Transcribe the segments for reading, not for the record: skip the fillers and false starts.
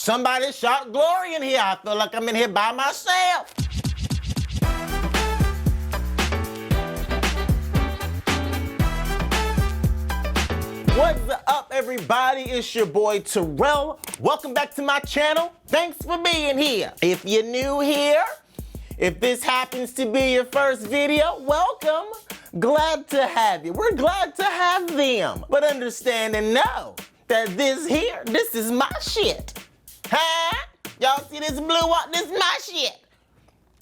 Somebody shout glory in here. I feel like I'm in here by myself. What's up, everybody? It's your boy Terrell. Welcome back to my channel. Thanks for being here. If you're new here, if this happens to be your first video, welcome. Glad to have you. We're glad to have them. But understand and know that this is my shit. Huh? Y'all see this blue wall? This is my shit.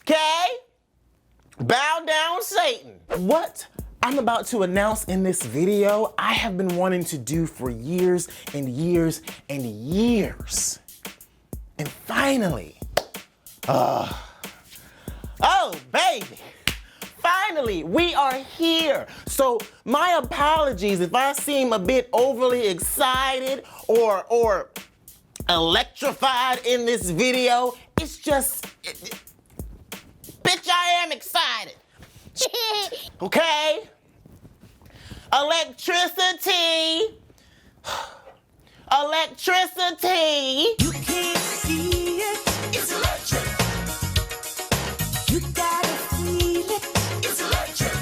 Okay? Bow down, Satan. What I'm about to announce in this video, I have been wanting to do for years and years and years. And finally, oh baby, finally, we are here. So my apologies if I seem a bit overly excited or electrified in this video. It's just, bitch, I am excited. Okay? Electricity. Electricity. You can't see it. It's electric. You gotta feel it. It's electric.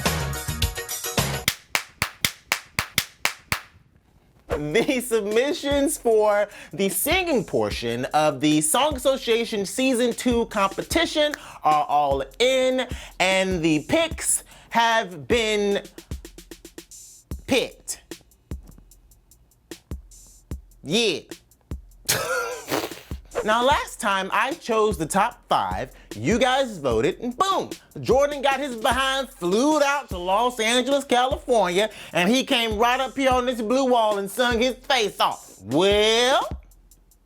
The submissions for the singing portion of the Song Association Season 2 competition are all in, and the picks have been picked. Yeah. Now, last time I chose the top 5, you guys voted, and boom, Jordan got his behind, flew out to Los Angeles, California, and he came right up here on this blue wall and sung his face off. Well,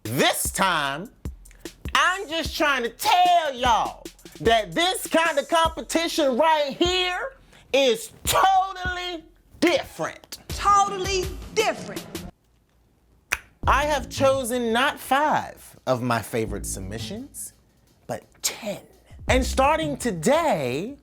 this time, I'm just trying to tell y'all that this kind of competition right here is totally different. Totally different. I have chosen not 5 of my favorite submissions, but 10. And starting today,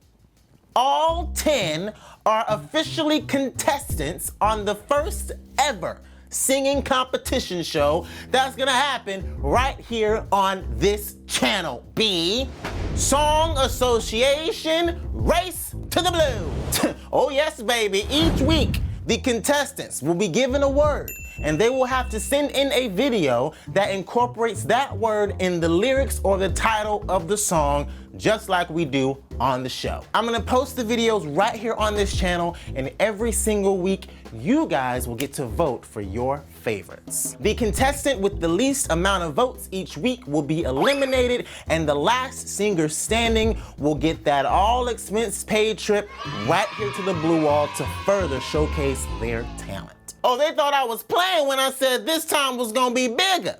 all 10 are officially contestants on the first ever singing competition show that's gonna happen right here on this channel. B, Song Association Race to the Blue. Oh yes, baby. Each week, the contestants will be given a word, and they will have to send in a video that incorporates that word in the lyrics or the title of the song, just like we do on the show. I'm gonna post the videos right here on this channel, and every single week, you guys will get to vote for your favorites. The contestant with the least amount of votes each week will be eliminated, and the last singer standing will get that all-expense paid trip right here to the blue wall to further showcase their talent. Oh, they thought I was playing when I said this time was gonna be bigger.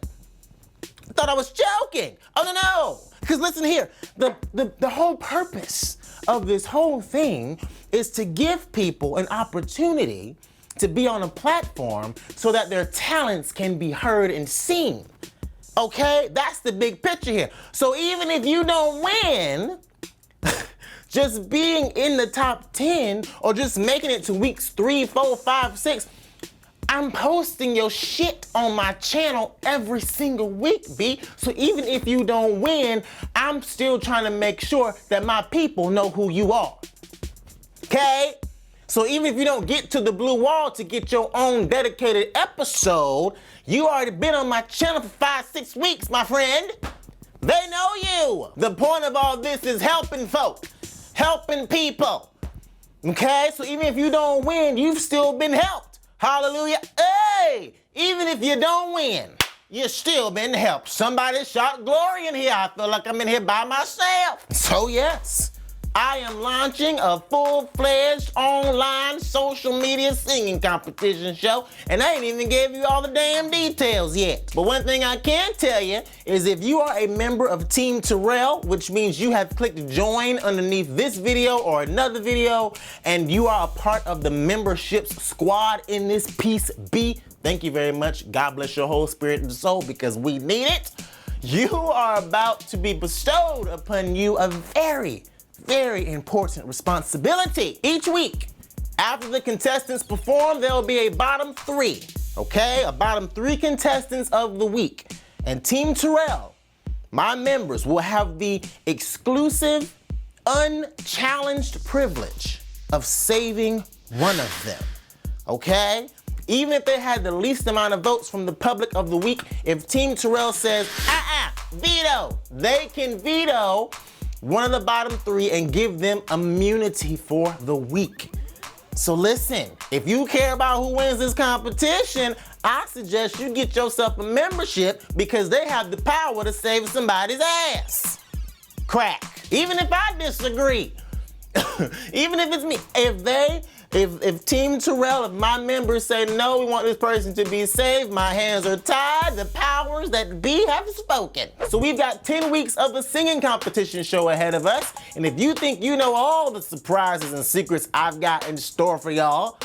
I thought I was joking. Oh, no. Because listen here, the whole purpose of this whole thing is to give people an opportunity to be on a platform so that their talents can be heard and seen. Okay? That's the big picture here. So even if you don't win, just being in the top 10 or just making it to weeks 3, 4, 5, 6, I'm posting your shit on my channel every single week, B. So even if you don't win, I'm still trying to make sure that my people know who you are. Okay? So even if you don't get to the blue wall to get your own dedicated episode, you already been on my channel for 5, 6 weeks, my friend. They know you. The point of all this is helping folk, helping people. Okay? So even if you don't win, you've still been helped. Hallelujah. Hey, even if you don't win, you've still been helped. Somebody shout glory in here. I feel like I'm in here by myself. So yes, I am launching a full-fledged online social media singing competition show, and I ain't even gave you all the damn details yet. But one thing I can tell you is if you are a member of Team Terrell, which means you have clicked join underneath this video or another video, and you are a part of the memberships squad in this piece B, thank you very much. God bless your whole spirit and soul, because we need it. You are about to be bestowed upon you a very important responsibility. Each week, after the contestants perform, there'll be a bottom 3, okay? A bottom 3 contestants of the week. And Team Terrell, my members, will have the exclusive, unchallenged privilege of saving one of them, okay? Even if they had the least amount of votes from the public of the week, if Team Terrell says, veto, they can veto one of the bottom three and give them immunity for the week. So listen, if you care about who wins this competition, I suggest you get yourself a membership because they have the power to save somebody's ass. Crack. Even if I disagree, even if it's me, if Team Terrell, if my members say no, we want this person to be saved, my hands are tied, the powers that be have spoken. So we've got 10 weeks of a singing competition show ahead of us, and if you think you know all the surprises and secrets I've got in store for y'all,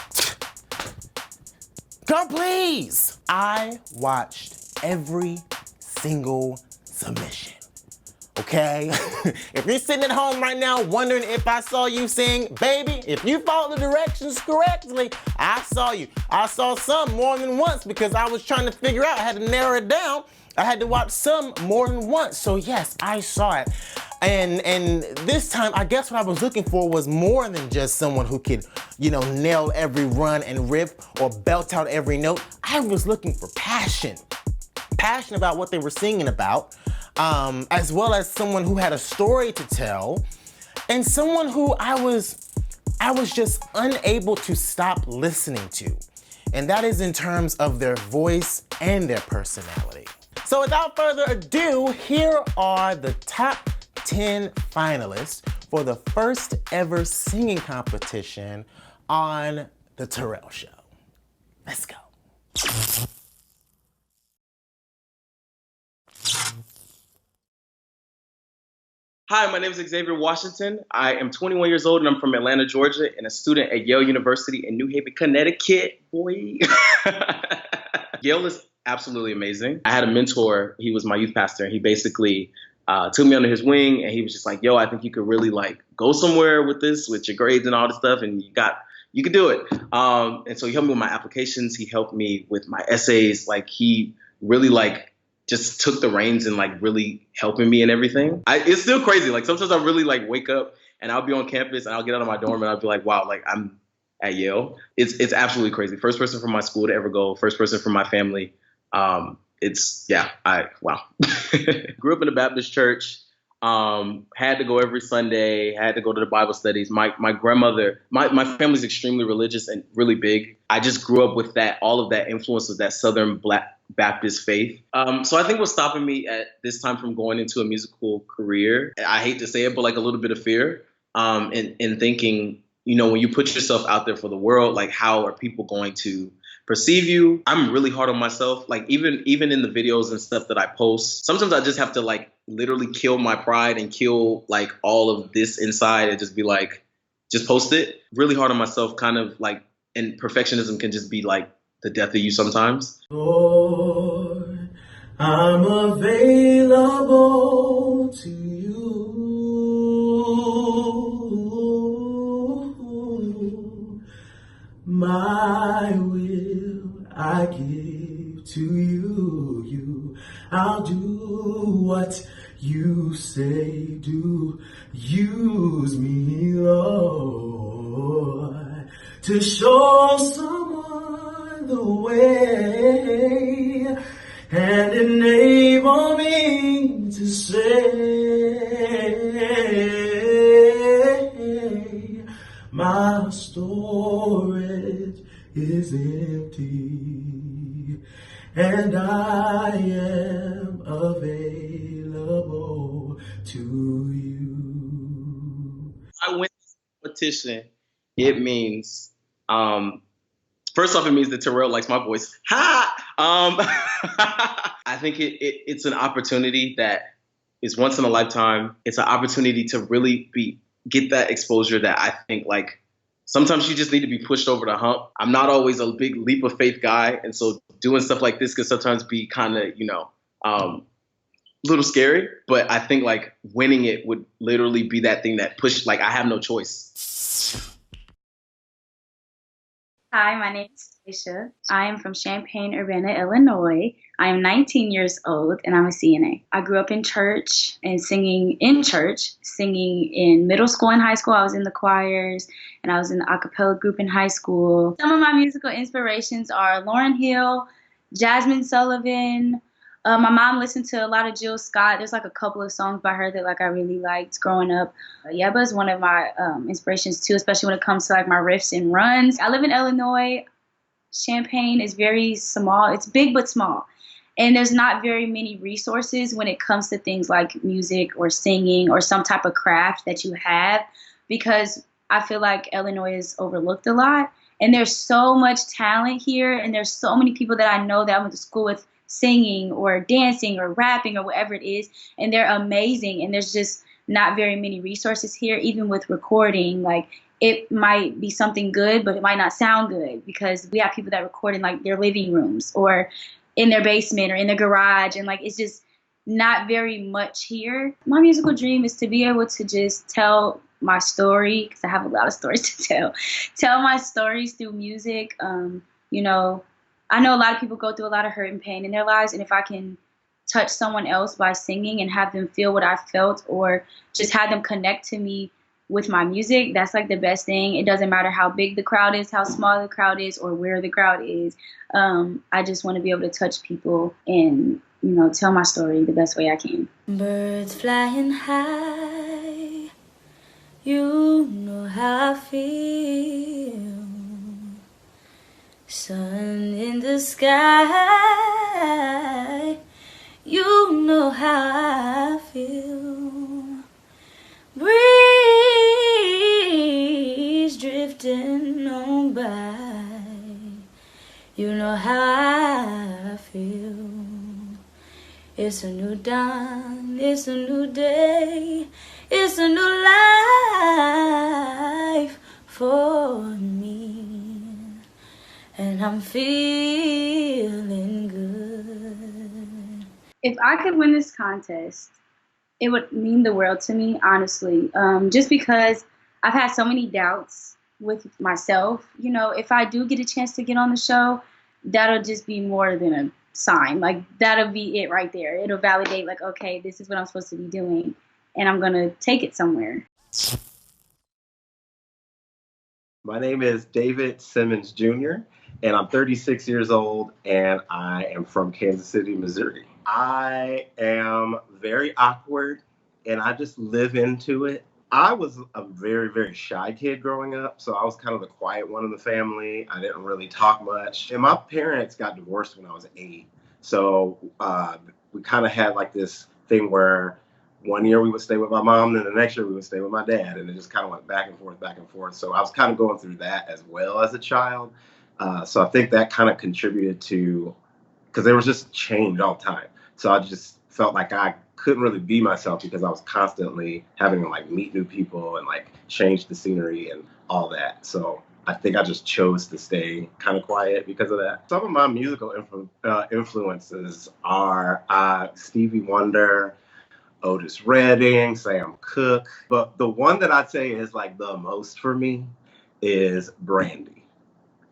come please. I watched every single submission. Okay? If you're sitting at home right now wondering if I saw you sing, baby, if you followed the directions correctly, I saw you. I saw some more than once because I was trying to figure out, I had to narrow it down. I had to watch some more than once. So yes, I saw it. And this time, I guess what I was looking for was more than just someone who could, nail every run and riff or belt out every note. I was looking for passion. Passion about what they were singing about. As well as someone who had a story to tell, and someone who I was just unable to stop listening to. And that is in terms of their voice and their personality. So without further ado, here are the top 10 finalists for the first ever singing competition on The Terrell Show. Let's go. Hi, my name is Xavier Washington. I am 21 years old and I'm from Atlanta, Georgia, and a student at Yale University in New Haven, Connecticut, boy. Yale is absolutely amazing. I had a mentor, he was my youth pastor, and he basically took me under his wing, and he was just like, yo, I think you could really go somewhere with this, with your grades and all this stuff, and you could do it. And so he helped me with my applications, he helped me with my essays, he really just took the reins and really helping me and everything. It's still crazy. Sometimes I really wake up and I'll be on campus and I'll get out of my dorm and I'll be like, wow, I'm at Yale. It's absolutely crazy. First person from my school to ever go. First person from my family. Wow. Grew up in a Baptist church. Had to go every Sunday. Had to go to the Bible studies. My grandmother, my family's extremely religious and really big. I just grew up with all of that influence of that Southern Black Baptist faith. So I think what's stopping me at this time from going into a musical career, I hate to say it, but a little bit of fear, in thinking, when you put yourself out there for the world, how are people going to perceive you? I'm really hard on myself. Even in the videos and stuff that I post, sometimes I just have to literally kill my pride and kill all of this inside and just be just post it. Really hard on myself, and perfectionism can just be the death of you sometimes. Lord, I'm available to you. My will I give to you. I'll do what you say do. Use me, Lord, to show someone the way and enable me to say my storage is empty and I am available to you. I win this competition. It means, first off, it means that Terrell likes my voice. Ha! I think it's an opportunity that is once in a lifetime. It's an opportunity to really get that exposure that I think sometimes you just need to be pushed over the hump. I'm not always a big leap of faith guy, and so doing stuff like this could sometimes be kind of, a little scary. But I think winning it would literally be that thing that pushed. I have no choice. Hi, my name is Taisha. I am from Champaign-Urbana, Illinois. I am 19 years old and I'm a CNA. I grew up in church and singing in middle school and high school. I was in the choirs and I was in the a cappella group in high school. Some of my musical inspirations are Lauryn Hill, Jasmine Sullivan. My mom listened to a lot of Jill Scott. There's like a couple of songs by her that like I really liked growing up. Yeba is one of my inspirations too, especially when it comes to like my riffs and runs. I live in Illinois. Champaign is very small. It's big but small. And there's not very many resources when it comes to things like music or singing or some type of craft that you have, because I feel like Illinois is overlooked a lot. And there's so much talent here, and there's so many people that I know that I went to school with singing or dancing or rapping or whatever it is, and they're amazing. And there's just not very many resources here, even with recording. Like, it might be something good, but it might not sound good because we have people that record in like their living rooms or in their basement or in their garage, and like it's just not very much here. My musical dream is to be able to just tell my story, because I have a lot of stories to tell my stories through music. You know, I know a lot of people go through a lot of hurt and pain in their lives, and if I can touch someone else by singing and have them feel what I felt, or just have them connect to me with my music, that's like the best thing. It doesn't matter how big the crowd is, how small the crowd is, or where the crowd is. I just want to be able to touch people and, you know, tell my story the best way I can. Birds flying high, you know how I feel. Sun in the sky, you know how I feel. Breeze drifting on by, you know how I feel. It's a new dawn, it's a new day, it's a new life for me, and I'm feeling good. If I could win this contest, it would mean the world to me, honestly, just because I've had so many doubts with myself. You know, if I do get a chance to get on the show, that'll just be more than a sign. Like, that'll be it right there. It'll validate, like, okay, this is what I'm supposed to be doing, and I'm going to take it somewhere. My name is David Simmons Jr., and I'm 36 years old, and I am from Kansas City, Missouri. I am very awkward, and I just live into it. I was a very, very shy kid growing up, so I was kind of the quiet one in the family. I didn't really talk much. And my parents got divorced when I was 8. So we kind of had like this thing where one year we would stay with my mom, and the next year we would stay with my dad, and it just kind of went back and forth, back and forth. So I was kind of going through that as well as a child. So I think that kind of contributed to, because there was just change all the time. So I just felt like I couldn't really be myself because I was constantly having to like meet new people and like change the scenery and all that. So I think I just chose to stay kind of quiet because of that. Some of my musical influences are Stevie Wonder, Otis Redding, Sam Cooke. But the one that I'd say is like the most for me is Brandy.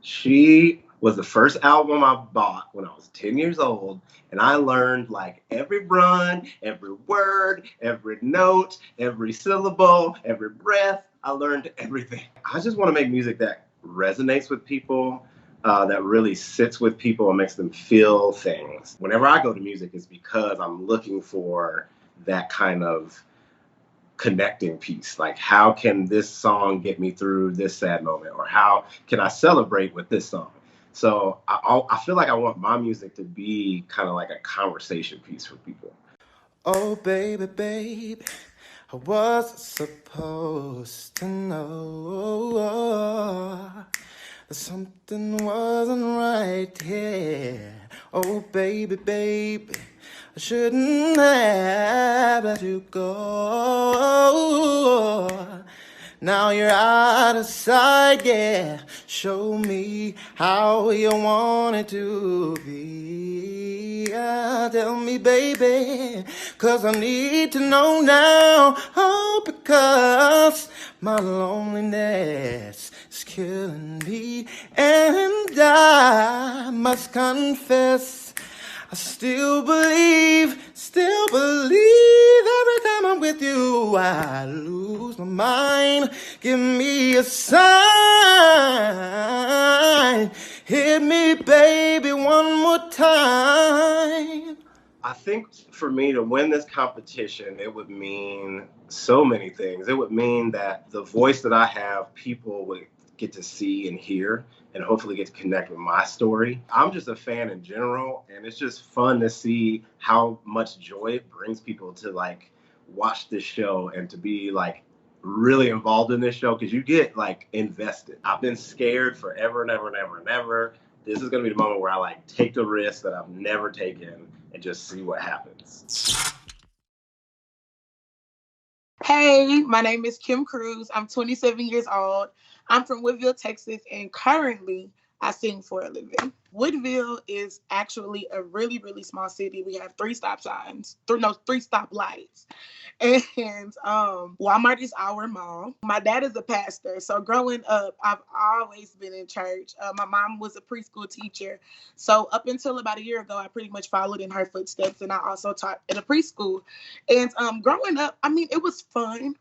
She was the first album I bought when I was 10 years old, and I learned like every run, every word, every note, every syllable, every breath. I learned everything. I just want to make music that resonates with people, that really sits with people and makes them feel things. Whenever I go to music, it's because I'm looking for that kind of connecting piece. Like, how can this song get me through this sad moment? Or how can I celebrate with this song? So I feel like I want my music to be kind of like a conversation piece for people. Oh, baby, baby, I was supposed to know that something wasn't right here. Oh, baby, baby, I shouldn't have let you go. Now you're out of sight, yeah. Show me how you want it to be. Tell me, baby, 'cause I need to know now. Oh, because my loneliness is killing me. And I must confess, I still believe every time I'm with you, I lose my mind. Give me a sign. Hit me, baby, one more time. I think for me to win this competition, it would mean so many things. It would mean that the voice that I have, people would get to see and hear and hopefully get to connect with my story. I'm just a fan in general, and it's just fun to see how much joy it brings people to like watch this show and to be like really involved in this show, because you get like invested. I've been scared forever and ever and ever and ever. This is gonna be the moment where I like take the risk that I've never taken and just see what happens. Hey, my name is Kim Cruz. I'm 27 years old. I'm from Woodville, Texas, and currently I sing for a living. Woodville is actually a really, really small city. We have three stop lights. And Walmart is our mall. My dad is a pastor. So growing up, I've always been in church. My mom was a preschool teacher. So up until about a year ago, I pretty much followed in her footsteps. And I also taught at a preschool. And growing up, I mean, it was fun,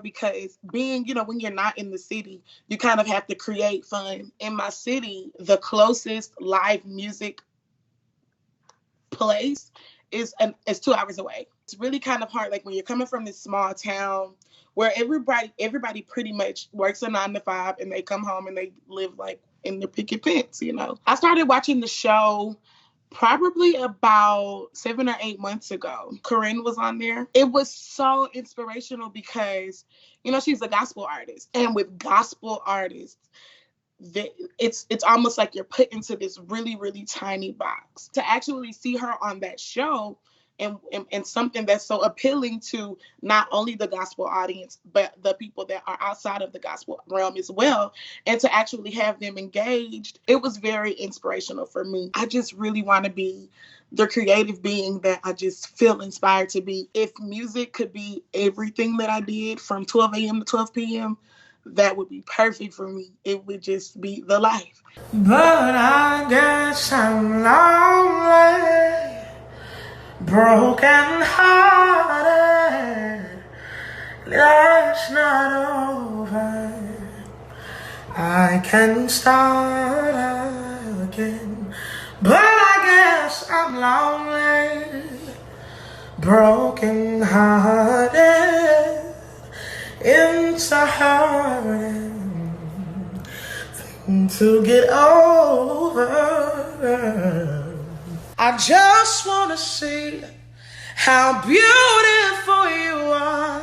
because being, when you're not in the city, you kind of have to create fun. In my city, the closest live music place is 2 hours away. It's really kind of hard, like when you're coming from this small town where everybody pretty much works a 9 to 5 and they come home and they live like in their picket fence, I started watching the show probably about 7 or 8 months ago. Corinne was on there. It was so inspirational because, she's a gospel artist. And with gospel artists, it's almost like you're put into this really, really tiny box. To actually see her on that show and something that's so appealing to not only the gospel audience, but the people that are outside of the gospel realm as well, and to actually have them engaged, it was very inspirational for me. I just really want to be the creative being that I just feel inspired to be. If music could be everything that I did from 12 a.m. to 12 p.m., that would be perfect for me. It would just be the life. But I guess I'm lonely, broken hearted. That's not over. I can start again. But I guess I'm lonely, broken hearted. It's a hard thing to get over. I just want to see how beautiful you are.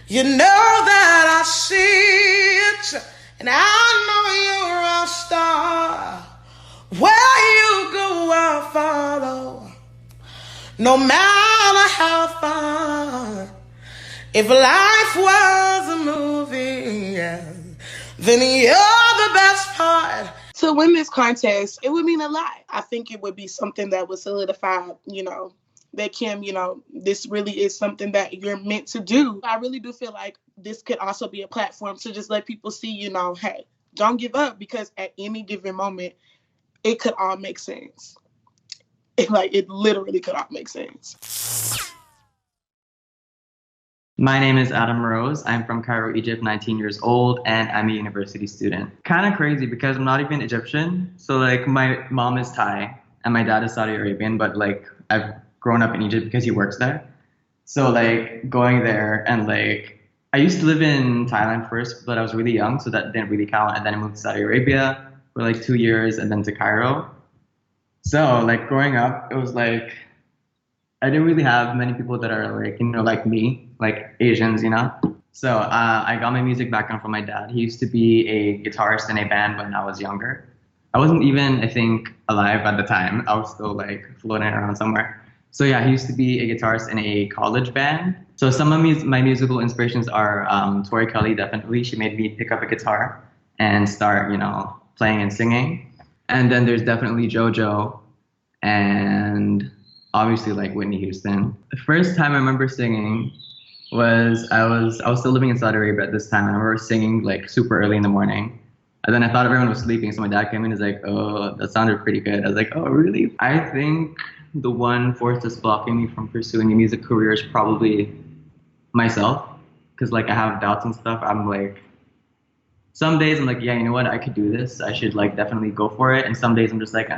You know that I see it, and I know you're a star. Where you go, I'll follow, no matter how far. If life was a movie, then you're the best part. To win this contest, it would mean a lot. I think it would be something that would solidify, that Kim, this really is something that you're meant to do. I really do feel like this could also be a platform to just let people see, hey, don't give up, because at any given moment, it could all make sense. It literally could all make sense. My name is Adam Rose. I'm from Cairo, Egypt, 19 years old, and I'm a university student. Kind of crazy because I'm not even Egyptian. So my mom is Thai and my dad is Saudi Arabian, but I've grown up in Egypt because he works there. So going there and I used to live in Thailand first, but I was really young, so that didn't really count. And then I moved to Saudi Arabia for 2 years and then to Cairo. So growing up, it was I didn't really have many people that are like me, like Asians, So I got my music background from my dad. He used to be a guitarist in a band when I was younger. I wasn't even, I think, alive at the time. I was still floating around somewhere. So yeah, he used to be a guitarist in a college band. So some of my musical inspirations are Tori Kelly, definitely. She made me pick up a guitar and start, playing and singing. And then there's definitely JoJo and obviously Whitney Houston. The first time I remember singing was I was still living in Saudi Arabia at this time, and I remember singing like super early in the morning. And then I thought everyone was sleeping, so my dad came in and was like, "Oh, that sounded pretty good." I was like, "Oh, really?" I think the one force that's blocking me from pursuing a music career is probably myself, because like I have doubts and stuff. I'm like, some days I'm like, yeah, you know what, I could do this. I should like definitely go for it. And some days I'm just like,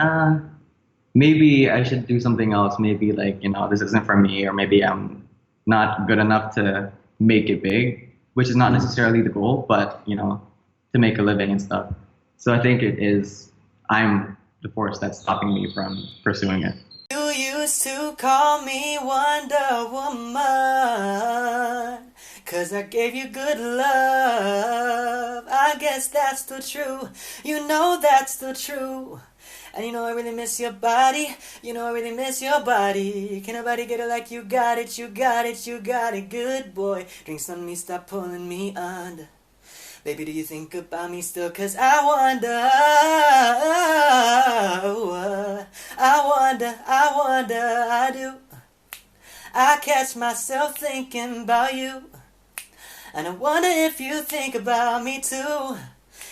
maybe I should do something else. Maybe like, this isn't for me, or maybe I'm not good enough to make it big, which is not necessarily the goal, but to make a living and stuff. So I think I'm the force that's stopping me from pursuing it. You used to call me Wonder Woman, 'cause I gave you good love. I guess that's still true. You know that's still true. And you know I really miss your body. You know I really miss your body. Can nobody get it like you got it? You got it, you got it. Good boy. Drinks on me, stop pulling me under. Baby, do you think about me still? 'Cause I wonder, I do. I catch myself thinking about you. And I wonder if you think about me too.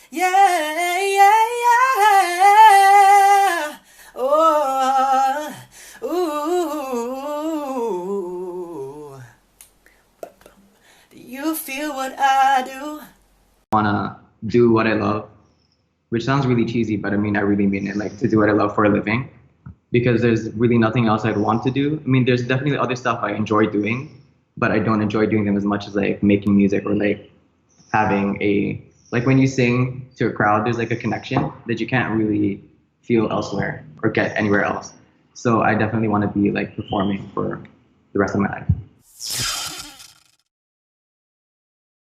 Yeah, yeah, yeah. Oh, ooh. Do you feel what I do? Wanna do what I love, which sounds really cheesy, but I mean, I really mean it, like to do what I love for a living, because there's really nothing else I'd want to do. I mean, there's definitely other stuff I enjoy doing, but I don't enjoy doing them as much as like making music, or like like when you sing to a crowd, there's like a connection that you can't really feel elsewhere or get anywhere else. So I definitely want to be like performing for the rest of my life.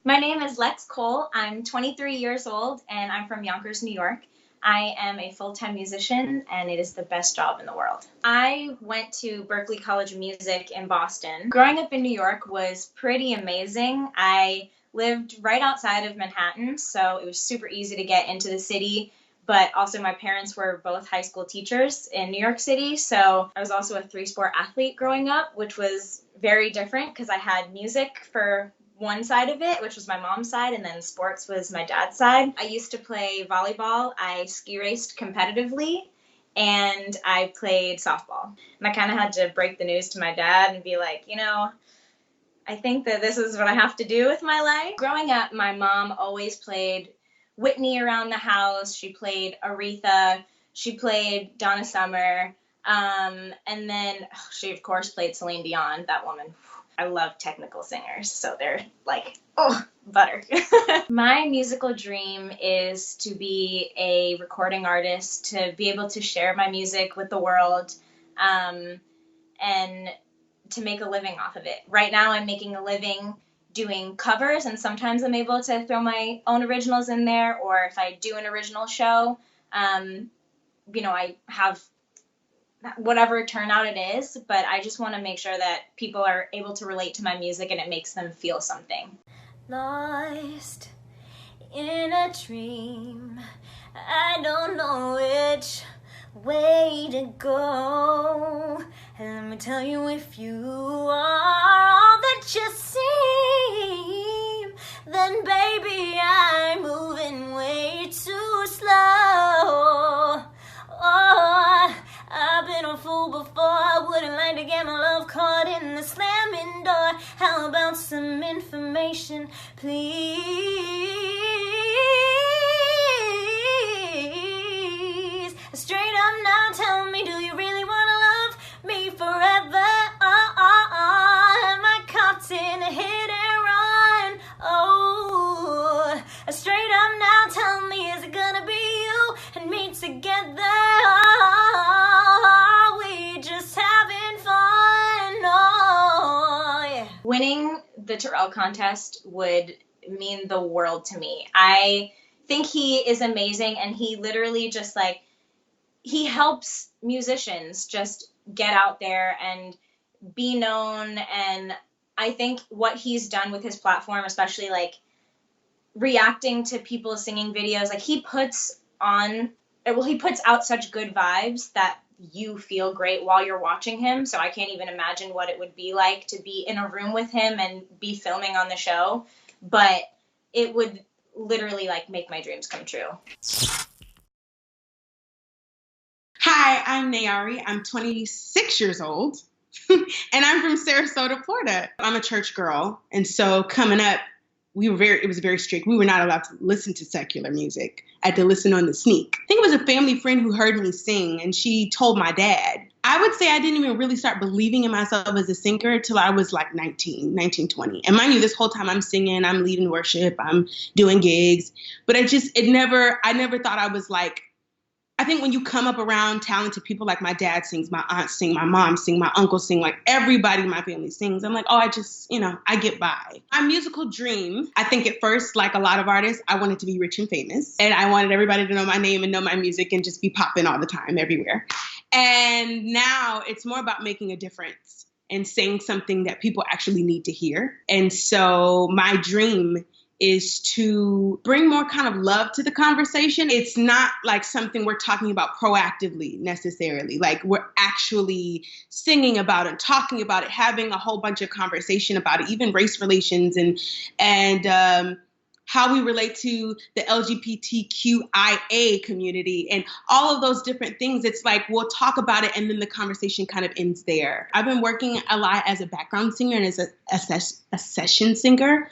My name is Lex Cole. I'm 23 years old, and I'm from Yonkers, New York. I am a full-time musician, and it is the best job in the world. I went to Berklee College of Music in Boston. Growing up in New York was pretty amazing. I lived right outside of Manhattan, so it was super easy to get into the city. But also my parents were both high school teachers in New York City, so I was also a three-sport athlete growing up, which was very different because I had music for one side of it, which was my mom's side, and then sports was my dad's side. I used to play volleyball, I ski raced competitively, and I played softball. And I kind of had to break the news to my dad and be like, I think that this is what I have to do with my life. Growing up, my mom always played Whitney around the house. She played Aretha. She played Donna Summer. And then she, of course, played Celine Dion, that woman. I love technical singers, so they're like, oh, butter. My musical dream is to be a recording artist, to be able to share my music with the world, and to make a living off of it. Right now I'm making a living doing covers, and sometimes I'm able to throw my own originals in there, or if I do an original show, I have whatever turnout it is, but I just want to make sure that people are able to relate to my music and it makes them feel something. Lost in a dream, I don't know which way to go. And let me tell you, if you are all that you seem, then baby, I'm moving way too slow. Oh, I've been a fool before. I wouldn't like to get my love caught in the slamming door. How about some information, please? Straight up now, tell me, do you really want to love me forever? Am I caught in a hit and run? Oh, straight up now, tell me, is it gonna be you and me together? Are we just having fun? Oh, yeah. Winning the Terrell contest would mean the world to me. I think he is amazing, and he literally just he helps musicians just get out there and be known. And I think what he's done with his platform, especially reacting to people singing videos, he puts out such good vibes that you feel great while you're watching him. So I can't even imagine what it would be like to be in a room with him and be filming on the show. But it would literally like make my dreams come true. Hi, I'm Nayari. I'm 26 years old, and I'm from Sarasota, Florida. I'm a church girl, and so coming up, it was very strict. We were not allowed to listen to secular music. I had to listen on the sneak. I think it was a family friend who heard me sing, and she told my dad. I would say I didn't even really start believing in myself as a singer until I was like 19, 20. And mind you, this whole time I'm singing, I'm leading worship, I'm doing gigs, but I never thought I was like, I think when you come up around talented people, like my dad sings, my aunt sing, my mom sing, my uncle sing, like everybody in my family sings. I'm like, oh, I get by. My musical dream, I think at first, like a lot of artists, I wanted to be rich and famous. And I wanted everybody to know my name and know my music and just be popping all the time everywhere. And now it's more about making a difference and saying something that people actually need to hear. And so my dream is to bring more kind of love to the conversation. It's not like something we're talking about proactively necessarily. Like we're actually singing about it, talking about it, having a whole bunch of conversation about it, even race relations and how we relate to the LGBTQIA community and all of those different things. It's like we'll talk about it and then the conversation kind of ends there. I've been working a lot as a background singer and as a session singer.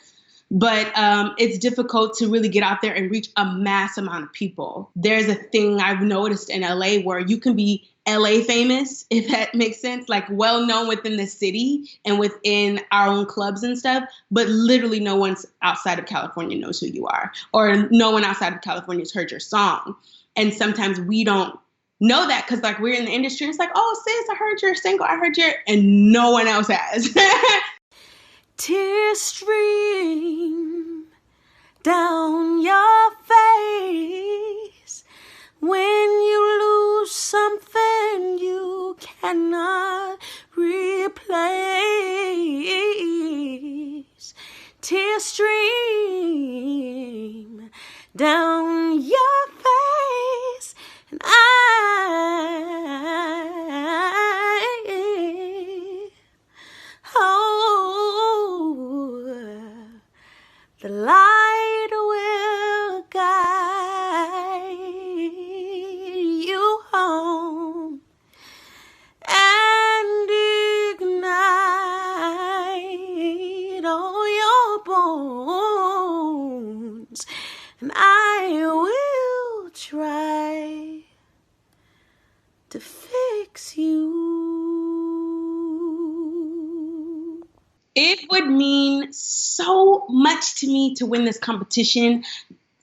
But it's difficult to really get out there and reach a mass amount of people. There's a thing I've noticed in LA where you can be LA famous, if that makes sense, like well known within the city and within our own clubs and stuff, but literally no one outside of California knows who you are, or no one outside of California has heard your song. And sometimes we don't know that because like we're in the industry, it's like, oh sis, I heard your single, and no one else has. Tears stream down your face when you lose something you cannot replace. Tears stream down your face, and the light will guide you home and ignite all your bones, and I will try to fix you. It would mean so much to me to win this competition,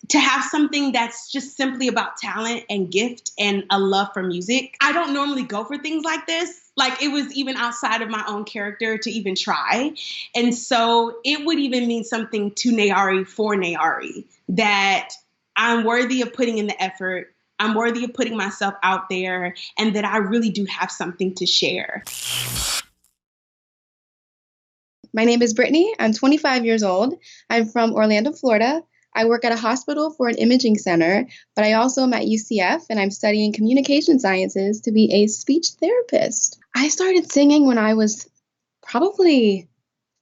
to have something that's just simply about talent and gift and a love for music. I don't normally go for things like this. Like it was even outside of my own character to even try. And so it would even mean something to Nayari for Nayari, that I'm worthy of putting in the effort. I'm worthy of putting myself out there, and that I really do have something to share. My name is Brittany. I'm 25 years old. I'm from Orlando, Florida. I work at a hospital for an imaging center, but I also am at UCF and I'm studying communication sciences to be a speech therapist. I started singing when I was probably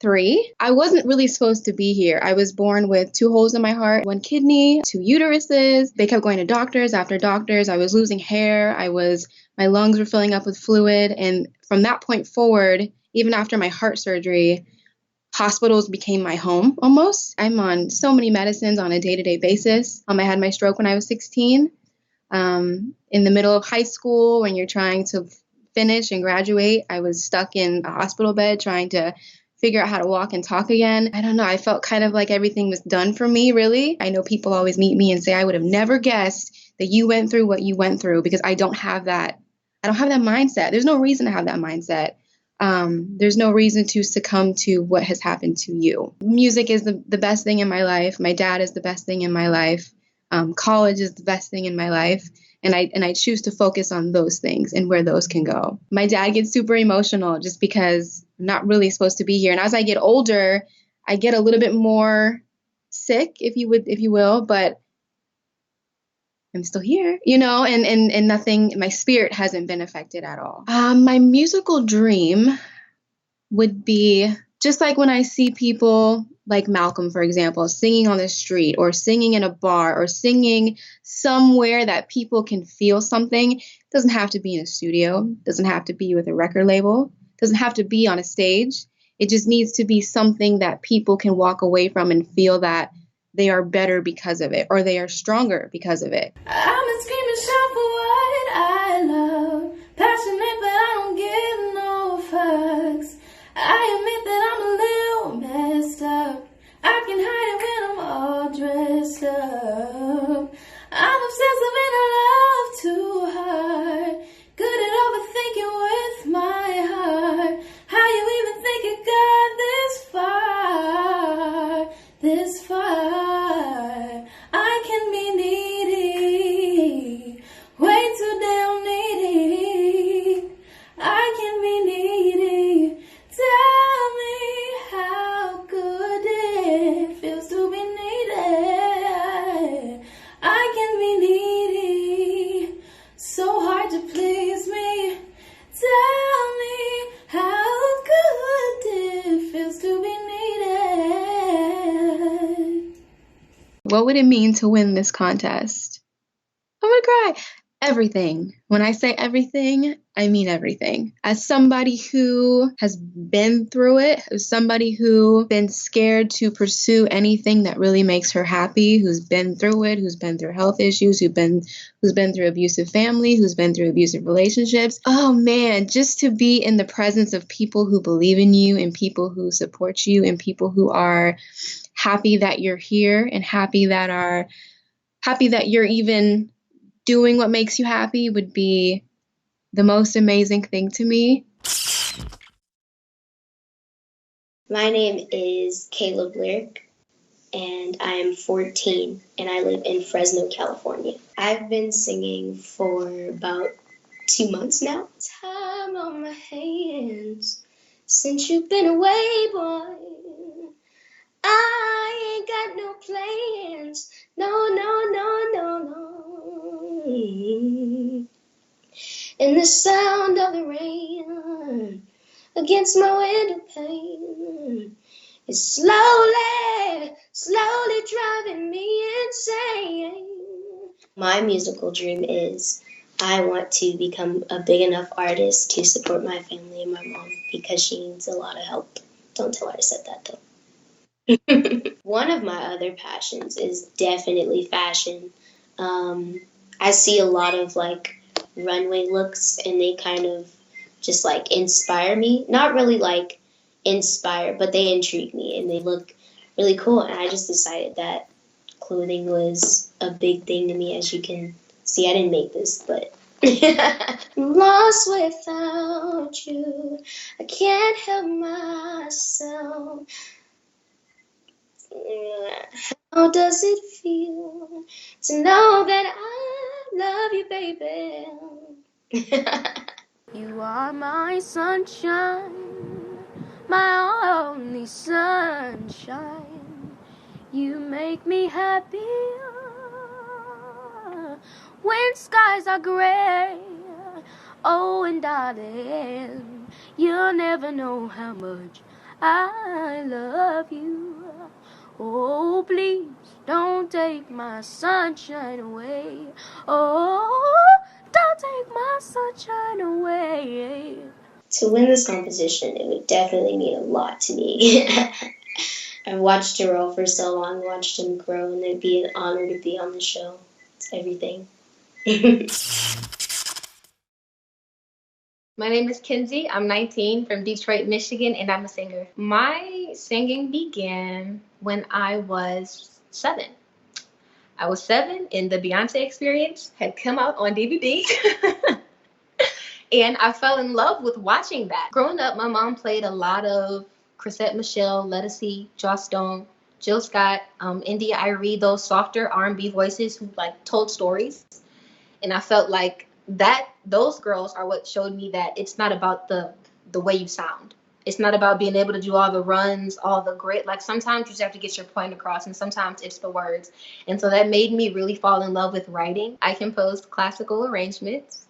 3. I wasn't really supposed to be here. I was born with 2 holes in my heart, 1 kidney, 2 uteruses. They kept going to doctors after doctors. I was losing hair. My lungs were filling up with fluid. And from that point forward, even after my heart surgery, hospitals became my home almost. I'm on so many medicines on a day-to-day basis. I had my stroke when I was 16. In the middle of high school, when you're trying to finish and graduate, I was stuck in a hospital bed trying to figure out how to walk and talk again. I don't know. I felt kind of like everything was done for me, really. I know people always meet me and say, I would have never guessed that you went through what you went through, because I don't have that mindset. There's no reason to have that mindset. There's no reason to succumb to what has happened to you. Music is the best thing in my life. My dad is the best thing in my life. College is the best thing in my life. And I choose to focus on those things and where those can go. My dad gets super emotional just because I'm not really supposed to be here. And as I get older, I get a little bit more sick, if you will, but I'm still here, and nothing, my spirit hasn't been affected at all. My musical dream would be just like when I see people like Malcolm, for example, singing on the street or singing in a bar or singing somewhere that people can feel something. It doesn't have to be in a studio, doesn't have to be with a record label, doesn't have to be on a stage. It just needs to be something that people can walk away from and feel that they are better because of it, or they are stronger because of it. I'm a screaming shout for what I love. Passionate, but I don't give no fucks. I admit that I'm a little messed up. I can hide it when I'm all dressed up. I'm obsessive and I love too hard. Good at overthinking with my heart. How you even think it got this far? This far. I can be needy. Way too damn needy. I can be needy. Tell me how good it feels to be needed. I can be needy. So hard to please me. Tell me how good it feels to be needed. What would it mean to win this contest? I'm gonna cry. Everything. When I say everything, I mean everything. As somebody who has been through it, as somebody who's been scared to pursue anything that really makes her happy, who's been through it, who's been through health issues, who's been through abusive family, who's been through abusive relationships. Oh man, just to be in the presence of people who believe in you and people who support you and people who are happy that you're here and happy that you're even doing what makes you happy would be the most amazing thing to me. My name is Caleb Lyric, and I am 14, and I live in Fresno, California. I've been singing for about 2 months now. Time on my hands since you've been away, boy. I ain't got no plans. No, no, no, no, no. And the sound of the rain against my window pane is slowly, slowly driving me insane. My musical dream is I want to become a big enough artist to support my family and my mom because she needs a lot of help. Don't tell her I said that though. One of my other passions is definitely fashion. I see a lot of like runway looks and they kind of just like inspire me. Not really like inspire, but they intrigue me and they look really cool. And I just decided that clothing was a big thing to me. As you can see, I didn't make this, but lost without you. I can't help myself. How does it feel to know that I love you, baby? You are my sunshine, my only sunshine. You make me happy when skies are gray. Oh, and darling, you'll never know how much I love you. Oh, please don't take my sunshine away. Oh, don't take my sunshine away. To win this competition, it would definitely mean a lot to me. I've watched Terrell for so long, watched him grow, and it'd be an honor to be on the show. It's everything. My name is Kenzie. I'm 19 from Detroit, Michigan, and I'm a singer. My singing began when I was 7. I was 7 and the Beyonce Experience had come out on DVD. And I fell in love with watching that. Growing up, my mom played a lot of Chrisette Michele, Lettucey, Joss Stone, Jill Scott, India Arie, those softer R&B voices who like told stories. And I felt like those girls are what showed me that it's not about the way you sound. It's not about being able to do all the runs, all the grit. Like sometimes you just have to get your point across, and sometimes it's the words. And so that made me really fall in love with writing. I composed classical arrangements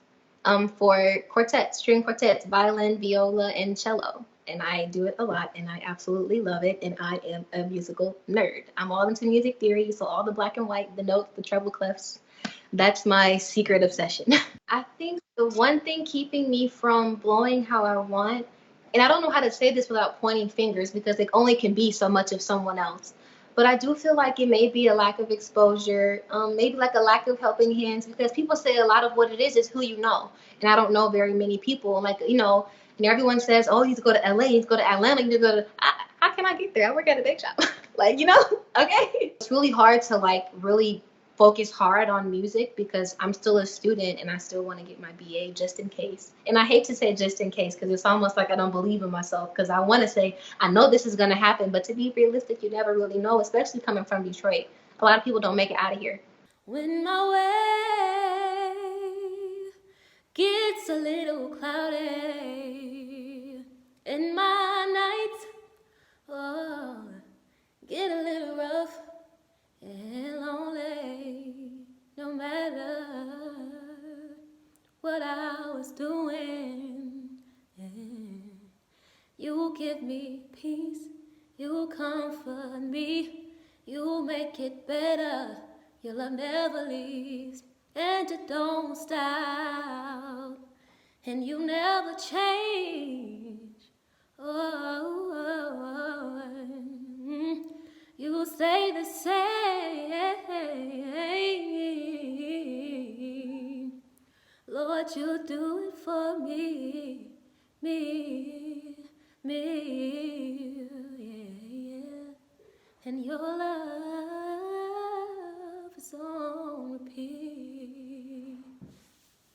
for quartets, string quartets, violin, viola, and cello. And I do it a lot, and I absolutely love it, and I am a musical nerd. I'm all into music theory, so all the black and white, the notes, the treble clefs, that's my secret obsession. I think the one thing keeping me from blowing how I want, and I don't know how to say this without pointing fingers because it only can be so much of someone else, but I do feel like it may be a lack of exposure, maybe like a lack of helping hands, because people say a lot of what it is who you know. And I don't know very many people. Like, you know, and everyone says, oh, you need to go to LA, you need to go to Atlanta, you need to go to, how can I get there? I work at a bake shop. Like, you know, okay. It's really hard to like really focus hard on music because I'm still a student and I still want to get my BA just in case. And I hate to say just in case because it's almost like I don't believe in myself because I want to say, I know this is going to happen, but to be realistic, you never really know, especially coming from Detroit. A lot of people don't make it out of here. When my way gets a little cloudy and my nights, oh, get a little rough and lonely, no matter what I was doing, you give me peace, you comfort me, you make it better, your love never leaves, and you don't stop, and you never change, you stay the same. Lord, you do it for me, yeah. And your love is on repeat.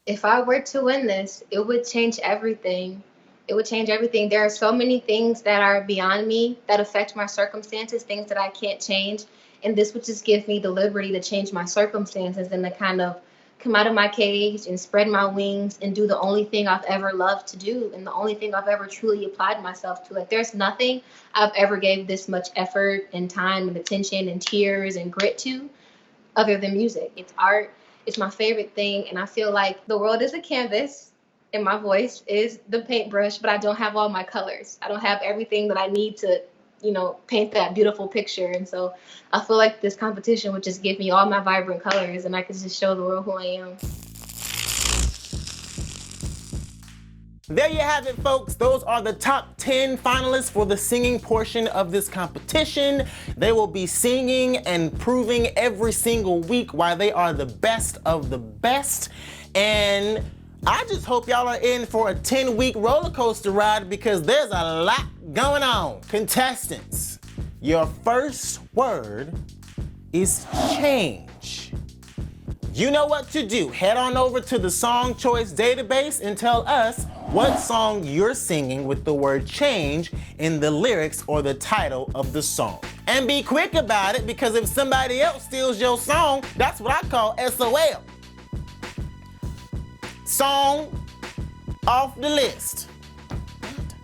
If I were to win this, it would change everything. It would change everything. There are so many things that are beyond me that affect my circumstances, things that I can't change. And this would just give me the liberty to change my circumstances and to kind of come out of my cage and spread my wings and do the only thing I've ever loved to do and the only thing I've ever truly applied myself to. Like, there's nothing I've ever gave this much effort and time and attention and tears and grit to other than music. It's art. It's my favorite thing. And I feel like the world is a canvas and my voice is the paintbrush, but I don't have all my colors. I don't have everything that I need to, you know, paint that beautiful picture. And so I feel like this competition would just give me all my vibrant colors and I could just show the world who I am. There you have it, folks. Those are the top 10 finalists for the singing portion of this competition. They will be singing and proving every single week why they are the best of the best. And I just hope y'all are in for a 10-week roller coaster ride because there's a lot going on. Contestants, your first word is change. You know what to do. Head on over to the Song Choice database and tell us what song you're singing with the word change in the lyrics or the title of the song. And be quick about it because if somebody else steals your song, that's what I call SOL. Song off the list.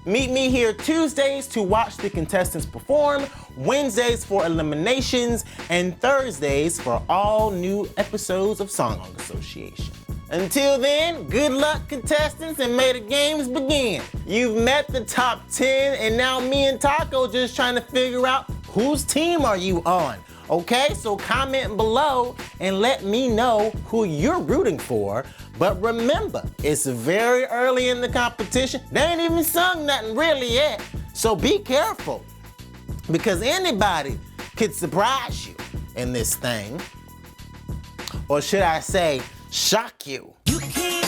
Meet me here Tuesdays to watch the contestants perform, Wednesdays for eliminations, and Thursdays for all new episodes of Song Association. Until then, good luck, contestants, and may the games begin. You've met the top 10, and now me and Taco just trying to figure out whose team are you on. Okay, so comment below and let me know who you're rooting for. But remember, it's very early in the competition. They ain't even sung nothing really yet. So be careful, because anybody could surprise you in this thing. Or should I say, shock you. You can't